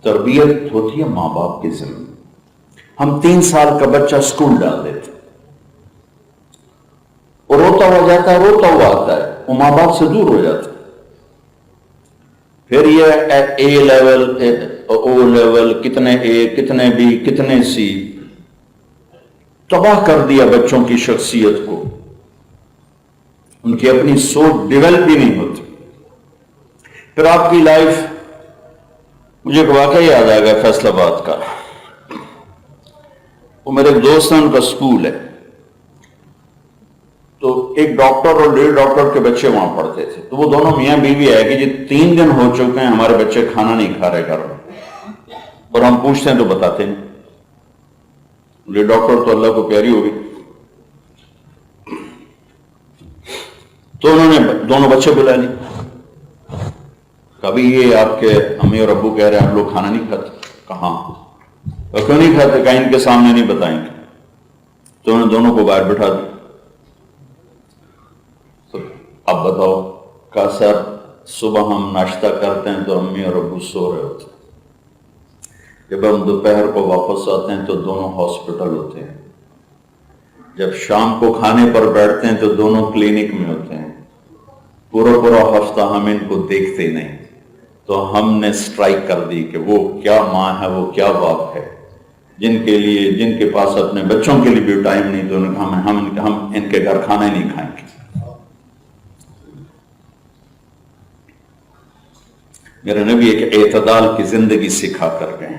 تربیت ہوتی ہے ماں باپ کے ذمہ. ہم 3 سال کا بچہ اسکول ڈال دیتے اور روتا ہوا جاتا ہے، روتا ہوا آتا ہے، وہ ماں باپ سے دور ہو جاتا ہے. پھر یہ اے لیول، او لیول، کتنے اے، کتنے بی، کتنے سی، تباہ کر دیا بچوں کی شخصیت کو. ان کی اپنی سوچ ڈیولپ بھی نہیں ہوتی. پھر آپ کی لائف، مجھے ایک واقعہ یاد آ گیا فیصل آباد کا. وہ میرے دوست ہیں، ان کا اسکول ہے، تو ایک ڈاکٹر اور 1.5 ڈاکٹر کے بچے وہاں پڑھتے تھے. تو وہ دونوں میاں بیوی آئے کہ جی 3 دن ہو چکے ہیں ہمارے بچے کھانا نہیں کھا رہے گھر میں، اور ہم پوچھتے ہیں تو بتاتے ہیں. 1.5 ڈاکٹر تو اللہ کو پیاری ہوگی، تو انہوں نے دونوں بچے بلا لی. کبھی یہ آپ کے امی اور ابو کہہ رہے ہیں ہم لوگ کھانا نہیں کھاتے. کہاں؟ اور کیوں نہیں کھاتے؟ کہیں ان کے سامنے نہیں بتائیں گے. تو انہوں نے دونوں کو باہر بٹھا دیا. تو اب بتاؤ، کہا سر صبح ہم ناشتہ کرتے ہیں تو امی اور ابو سو رہے ہوتے ہیں، جب ہم دوپہر کو واپس آتے ہیں تو دونوں ہاسپٹل ہوتے ہیں، جب شام کو کھانے پر بیٹھتے ہیں تو دونوں کلینک میں ہوتے ہیں، پورا ہفتہ ہم ان کو دیکھتے نہیں. تو ہم نے سٹرائک کر دی کہ وہ کیا ماں ہے، وہ کیا باپ ہے، جن کے پاس اپنے بچوں کے لیے بھی ٹائم نہیں. تو انہوں نے کہا ہم ان کے گھر کھانا ہی نہیں کھائیں گے. میرے نبی ایک اعتدال کی زندگی سکھا کر گئے.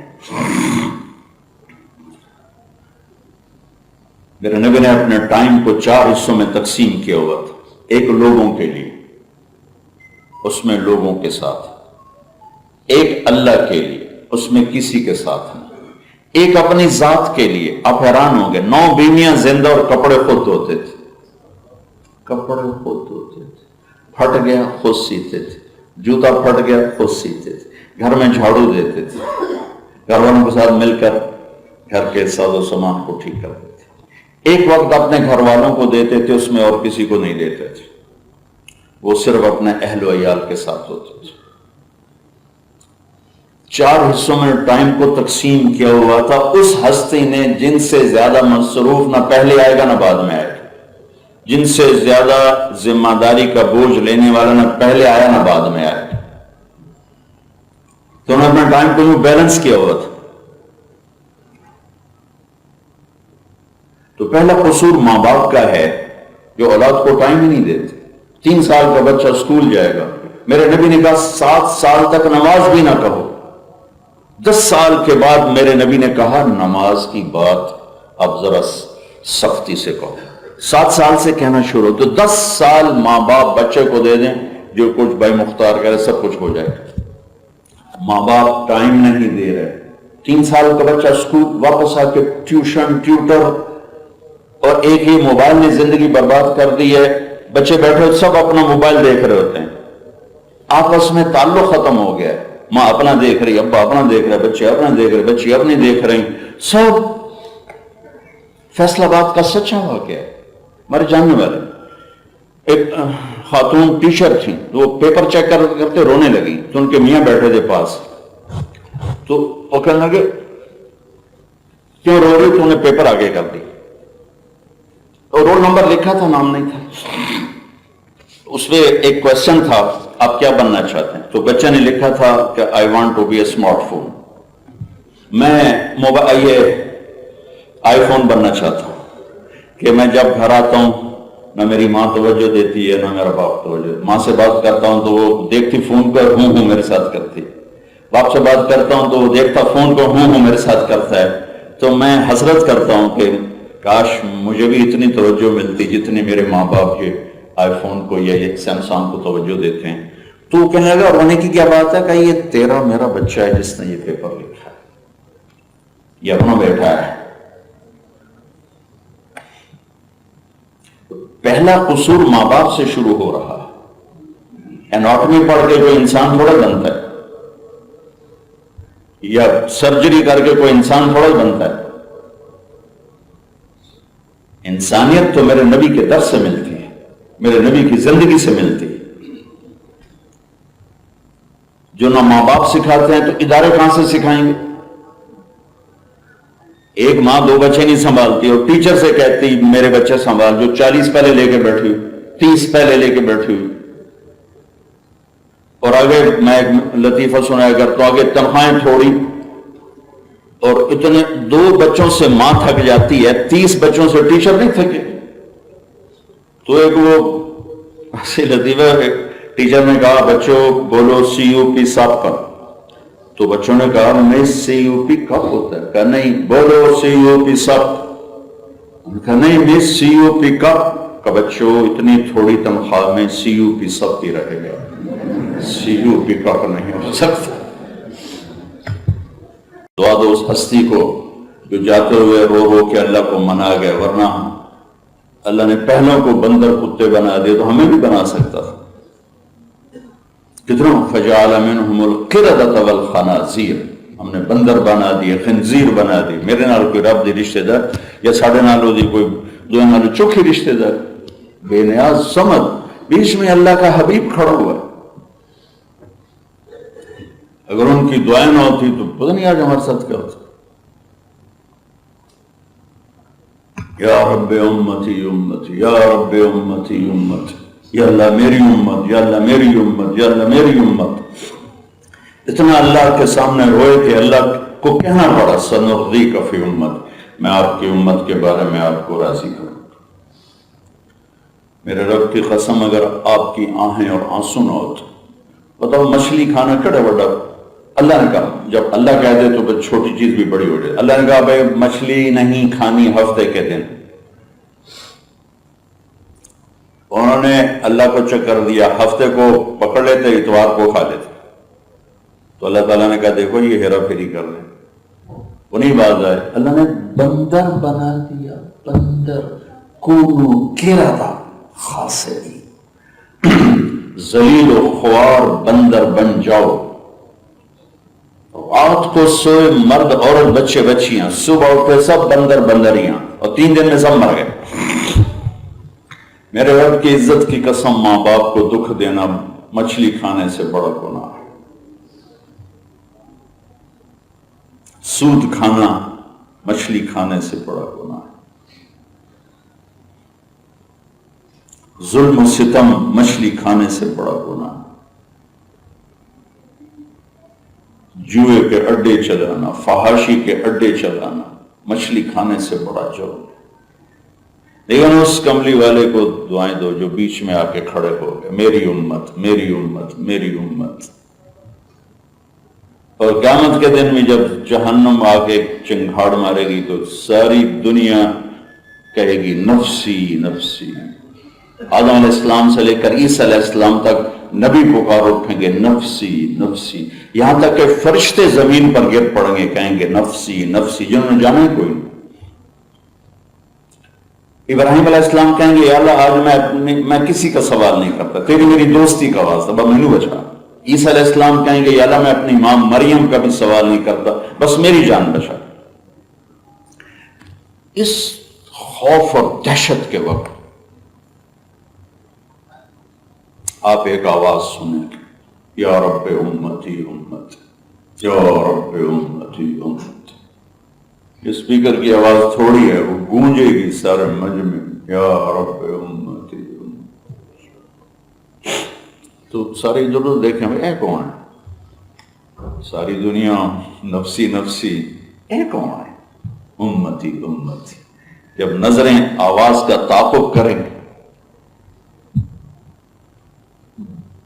میرے نبی نے اپنے ٹائم کو 4 حصوں میں تقسیم کیا ہوا تھا. ایک لوگوں کے لیے، اس میں لوگوں کے ساتھ. ایک اللہ کے لیے، اس میں کسی کے ساتھ نہیں. ایک اپنی ذات کے لیے. آپ حیران ہوں گے، 9 بیویاں زندہ اور کپڑے خود دھوتے تھے. کپڑے خود دھوتے تھے، پھٹ گیا خود سیتے تھے، جوتا پھٹ گیا خود سیتے تھے، گھر میں جھاڑو دیتے تھے، گھر والوں کے ساتھ مل کر گھر کے ساز و سامان کو ٹھیک کرتے تھے. ایک وقت اپنے گھر والوں کو دیتے تھے، اس میں اور کسی کو نہیں دیتے تھے. وہ صرف اپنے اہل و عیال کے ساتھ ہوتے تھے. 4 حصوں میں ٹائم کو تقسیم کیا ہوا تھا. اس ہستی نے جن سے زیادہ مصروف نہ پہلے آئے گا نہ بعد میں آئے گا، جن سے زیادہ ذمہ داری کا بوجھ لینے والا نہ پہلے آیا نہ بعد میں آئے گا. تو انہوں نے اپنا ٹائم کو بیلنس کیا ہوا تھا. تو پہلا قصور ماں باپ کا ہے جو اولاد کو ٹائم ہی نہیں دیتے. 3 سال کا بچہ اسکول جائے گا، میرے نبی نے کہا 7 سال تک نماز بھی نہ کہو. 10 سال کے بعد میرے نبی نے کہا نماز کی بات اب ذرا سختی سے کہو. 7 سال سے کہنا شروع. تو 10 سال ماں باپ بچے کو دے دیں، جو کچھ بھائی مختار کرے سب کچھ ہو جائے گا. ماں باپ ٹائم نہیں دے رہے. 3 سال کا بچہ اسکول واپس آ کے ٹیوشن، ٹیوٹر، اور ایک ہی موبائل نے زندگی برباد کر دی ہے. بچے بیٹھے سب اپنا موبائل دیکھ رہے ہوتے ہیں، آپس میں تعلق ختم ہو گیا ہے. ماں اپنا دیکھ رہی، ابا اپنا دیکھ رہے، بچے اپنا دیکھ رہے، بچی اپنی دیکھ رہی. سب فیصل آباد کا سچا واقعہ ہے. ہمارے جاننے والے ایک خاتون ٹیچر تھیں، وہ پیپر چیک کرتے رونے لگی. تو ان کے میاں بیٹھے تھے پاس، تو وہ کہنے لگے کیوں رو رہی؟ تو انہیں پیپر آگے کر دی، اور رول نمبر لکھا تھا، نام نہیں تھا. اس پہ ایک کوشچن تھا آپ کیا بننا چاہتے ہیں؟ تو بچے نے لکھا تھا کہ I want to be a smartphone. میں یہ آئی فون بننا چاہتا ہوں کہ میں جب گھر آتا ہوں نہ میری ماں توجہ دیتی ہے نہ میرا باپ توجہ. ماں سے بات کرتا ہوں تو وہ دیکھتی فون پر ہوں میرے ساتھ کرتی. باپ سے بات کرتا ہوں تو وہ دیکھتا فون کو ہوں میرے ساتھ کرتا ہے. تو میں حسرت کرتا ہوں کہ کاش مجھے بھی اتنی توجہ ملتی جتنی میرے ماں باپ یہ آئی فون کو یا یہ سیمسنگ کو توجہ دیتے ہیں. تو کہنے لگا رونے کی کیا بات ہے؟ کہ یہ تیرا میرا بچہ ہے جس نے یہ پیپر لکھا ہے، یہ اپنا بیٹھا ہے. پہلا قصور ماں باپ سے شروع ہو رہا ہے. ایناٹمی پڑھ کے کوئی انسان تھوڑا بنتا ہے، یا سرجری کر کے کوئی انسان تھوڑا بنتا ہے. انسانیت تو میرے نبی کے در سے ملتی ہے، میرے نبی کی زندگی سے ملتی ہے. جو نہ ماں باپ سکھاتے ہیں تو ادارے کہاں سے سکھائیں گے؟ ایک ماں 2 بچے نہیں سنبھالتی اور ٹیچر سے کہتی میرے بچے سنبھال، جو 40 پہلے لے کے بیٹھی، 30 پہلے لے کے بیٹھی ہوئی. اور آگے میں ایک لطیفہ سنایا کرتا ہوں، آگے تنخواہیں تھوڑی اور اتنے 2 بچوں سے ماں تھک جاتی ہے، 30 بچوں سے ٹیچر نہیں تھکے. تو ایک وہ ایسی لطیفہ، ٹیچر نے کہا بچوں بولو CUP صاحب کا. تو بچوں نے کہا میں CUP کب ہوتا ہے؟ کہا نہیں بولو CUP صاحب. کہا نہیں میں CUP کب؟ کہ بچوں اتنی تھوڑی تنخواہ میں CUP سب کی رہے گا، CUP کب نہیں ہو سکتا. دعا دو اس ہستی کو جو جاتے ہوئے رو رو کے اللہ کو منا گئے، ورنہ اللہ نے پہلوں کو بندر کتے بنا دیے تو ہمیں بھی بنا سکتا تھا. کتنا فجعل منہم القردۃ والخنازیر، ہم نے بندر بنا دیے، خنزیر بنا دیے. میرے نال کوئی رب دی رشتہ دار یا ساڑھے نالوں دی کوئی دو نالوں چوکھی رشتہ دار، بے نیاز سمجھ، بیچ میں اللہ کا حبیب کھڑا ہوا ہے. اگر ان کی دعائیں نہ ہوتی تو پتہ نہیں آج ہمارے ساتھ کیا ہوتا. یا رب امتی امتی، یا رب امتی امتی، یا اللہ میری امت، یا اللہ میری امت، یا اللہ میری امت. اتنا اللہ کے سامنے روئے کہ اللہ کو کہنا پڑا سنرضیک فی امت، میں آپ کی امت کے بارے میں آپ کو راضی کروں. میرے رب کی قسم اگر آپ کی آہیں اور آنسو نہ ہوتے، بتاؤ مچھلی کھانا کڑا بڑا. اللہ نے کہا، جب اللہ کہہ دے تو پھر چھوٹی چیز بھی بڑی ہو جائے. اللہ نے کہا بھائی مچھلی نہیں کھانی ہفتے کے دن. انہوں نے اللہ کو چکر دیا، ہفتے کو پکڑ لیتے، اتوار کو کھا لیتے. تو اللہ تعالیٰ نے کہا دیکھو یہ ہیرا پھیری کر لیں. انہیں بات آئے اللہ نے بندر بنا دیا، بندر کونو قردۃ خاسئین، ذلیل و خوار بندر بن جاؤ. رات کو سوئے مرد عورت بچے بچیاں، صبح اٹھے سب بندر بندریاں، اور 3 دن میں سب مر گئے. میرے رب کی عزت کی قسم، ماں باپ کو دکھ دینا مچھلی کھانے سے بڑا گناہ ہے. سود کھانا مچھلی کھانے سے بڑا گناہ ہے. ظلم و ستم مچھلی کھانے سے بڑا گناہ ہے. جوئے کے اڈے چلانا، فحاشی کے اڈے چلانا مچھلی کھانے سے بڑا جرم. لیکن اس کملی والے کو دعائیں دو جو بیچ میں آ کے کھڑے ہو گئے، میری امت میری امت میری امت. اور قیامت کے دن میں جب جہنم آ کے چنگھاڑ مارے گی تو ساری دنیا کہے گی نفسی نفسی. آدم علیہ السلام سے لے کر عیسیٰ علیہ السلام تک نبی پکار اٹھیں گے نفسی نفسی، یہاں تک کہ فرشتے زمین پر گر پڑیں گے کہیں گے نفسی نفسی، جنہوں نے جانا ہے کوئی نہیں. ابراہیم علیہ السلام کہیں گے یا اللہ آج میں کسی کا سوال نہیں کرتا، تیری میری دوستی کا واسطہ بس مینوں بچا. عیسیٰ علیہ السلام کہیں گے یا اللہ میں اپنی ماں مریم کا بھی سوال نہیں کرتا، بس میری جان بچا. اس خوف اور دہشت کے وقت آپ ایک آواز سنیں، یا رب امتی امتی، یا رب امتی امتی. اسپیکر کی آواز تھوڑی ہے، وہ گونجے گی سارے مجمع، یا رب امتی امتی. تو ساری ضرور دیکھیں اے کون ہے؟ ساری دنیا نفسی نفسی، اے کون ہے؟ امتی امتی. جب نظریں آواز کا تعاقب کریں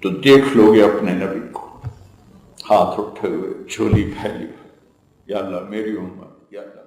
تو دیکھ لو گے اپنے نبی کو ہاتھ اٹھے ہوئے، جھولی پھیلی ہوئی، یا اللہ میری امت، یا اللہ